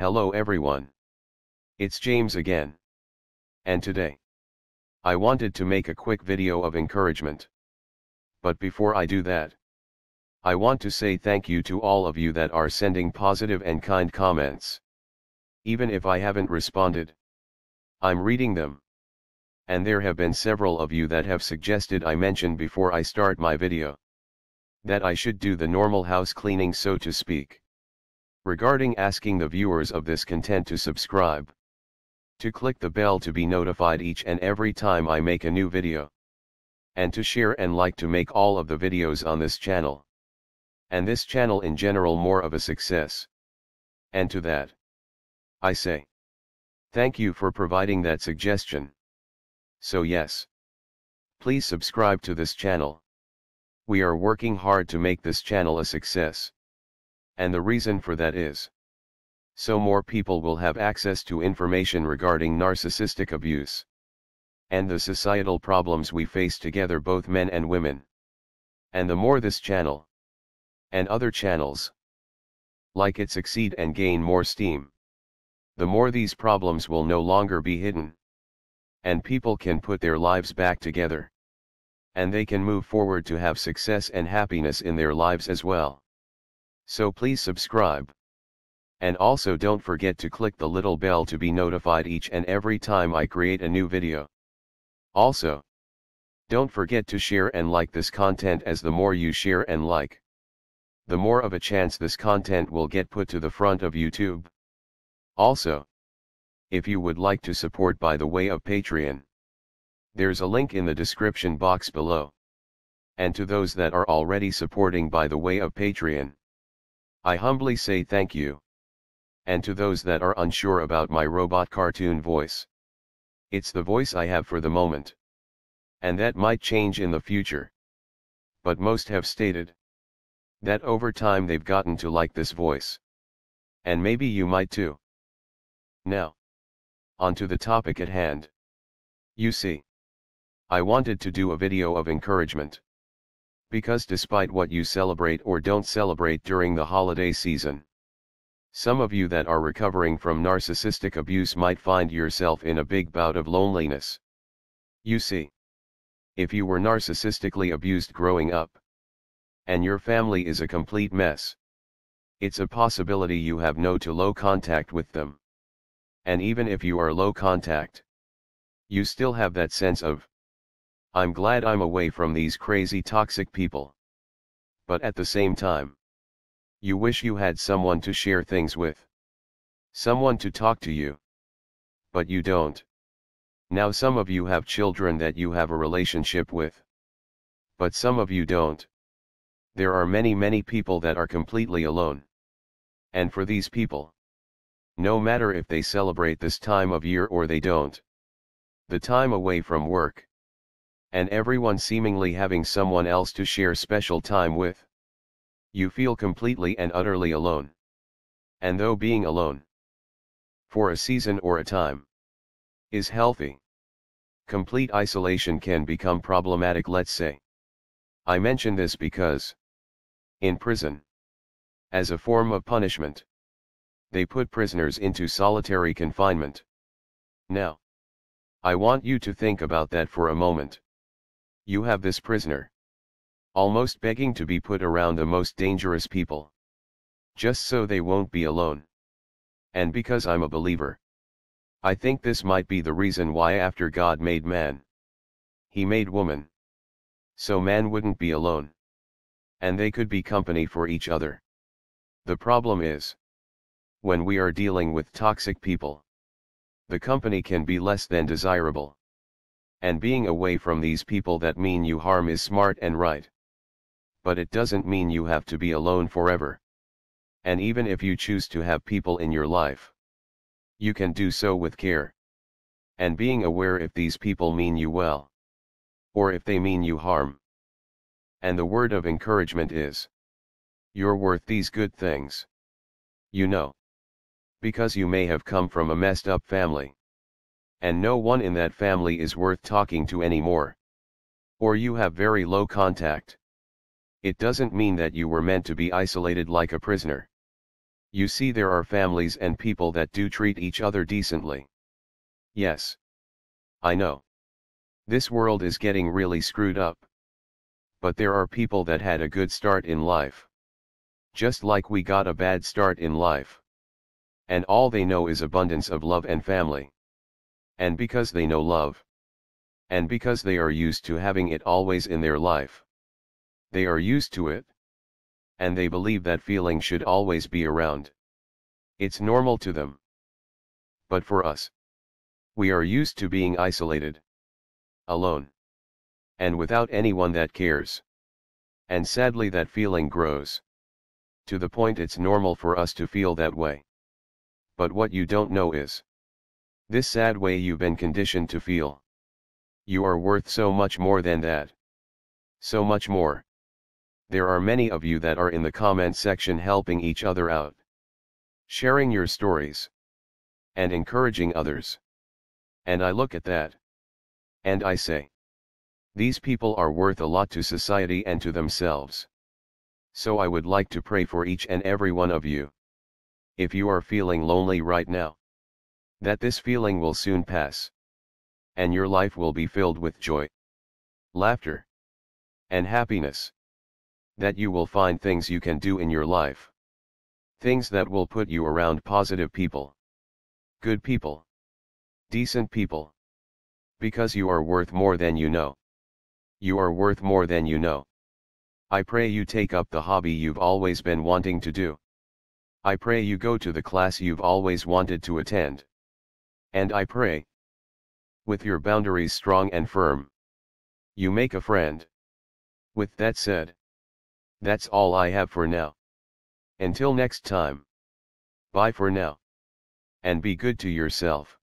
Hello everyone. It's James again. And today, I wanted to make a quick video of encouragement. But before I do that, I want to say thank you to all of you that are sending positive and kind comments. Even if I haven't responded, I'm reading them. And there have been several of you that have suggested I mention before I start my video that I should do the normal house cleaning, so to speak. Regarding asking the viewers of this content to subscribe, to click the bell to be notified each and every time I make a new video, and to share and like to make all of the videos on this channel, and this channel in general, more of a success. And to that, I say, thank you for providing that suggestion. So yes, please subscribe to this channel. We are working hard to make this channel a success. And the reason for that is, so more people will have access to information regarding narcissistic abuse, and the societal problems we face together, both men and women. And the more this channel, and other channels like it, succeed and gain more steam, the more these problems will no longer be hidden, and people can put their lives back together, and they can move forward to have success and happiness in their lives as well. So please subscribe. And also don't forget to click the little bell to be notified each and every time I create a new video. Also, don't forget to share and like this content, as the more you share and like, the more of a chance this content will get put to the front of YouTube. Also, if you would like to support by the way of Patreon, there's a link in the description box below. And to those that are already supporting by the way of Patreon, I humbly say thank you. And to those that are unsure about my robot cartoon voice, it's the voice I have for the moment, and that might change in the future. But most have stated that over time they've gotten to like this voice. And maybe you might too. Now, on to the topic at hand. You see, I wanted to do a video of encouragement, because despite what you celebrate or don't celebrate during the holiday season, some of you that are recovering from narcissistic abuse might find yourself in a big bout of loneliness. You see, if you were narcissistically abused growing up, and your family is a complete mess, it's a possibility you have no to low contact with them. And even if you are low contact, you still have that sense of, I'm glad I'm away from these crazy toxic people. But at the same time, you wish you had someone to share things with, someone to talk to you. But you don't. Now some of you have children that you have a relationship with, but some of you don't. There are many people that are completely alone. And for these people, no matter if they celebrate this time of year or they don't, the time away from work, and everyone seemingly having someone else to share special time with, you feel completely and utterly alone. And though being alone, for a season or a time, is healthy, complete isolation can become problematic, let's say. I mention this because, in prison, as a form of punishment, they put prisoners into solitary confinement. Now, I want you to think about that for a moment. You have this prisoner, almost begging to be put around the most dangerous people, just so they won't be alone. And because I'm a believer, I think this might be the reason why after God made man, he made woman, so man wouldn't be alone, and they could be company for each other. The problem is, when we are dealing with toxic people, the company can be less than desirable. And being away from these people that mean you harm is smart and right. But it doesn't mean you have to be alone forever. And even if you choose to have people in your life, you can do so with care, and being aware if these people mean you well, or if they mean you harm. And the word of encouragement is, you're worth these good things. You know, because you may have come from a messed up family, and no one in that family is worth talking to anymore, or you have very low contact. It doesn't mean that you were meant to be isolated like a prisoner. You see, there are families and people that do treat each other decently. Yes. I know. This world is getting really screwed up. But there are people that had a good start in life. Just like we got a bad start in life. And all they know is abundance of love and family. And because they know love, and because they are used to having it always in their life, they are used to it. And they believe that feeling should always be around. It's normal to them. But for us, we are used to being isolated, alone, and without anyone that cares. And sadly that feeling grows, to the point it's normal for us to feel that way. But what you don't know is, this sad way you've been conditioned to feel. You are worth so much more than that. So much more. There are many of you that are in the comment section helping each other out, sharing your stories, and encouraging others. And I look at that, and I say, these people are worth a lot to society and to themselves. So I would like to pray for each and every one of you. If you are feeling lonely right now, that this feeling will soon pass, and your life will be filled with joy, laughter, and happiness. That you will find things you can do in your life. Things that will put you around positive people. Good people. Decent people. Because you are worth more than you know. You are worth more than you know. I pray you take up the hobby you've always been wanting to do. I pray you go to the class you've always wanted to attend. And I pray, with your boundaries strong and firm, you make a friend. With that said, that's all I have for now. Until next time. Bye for now. And be good to yourself.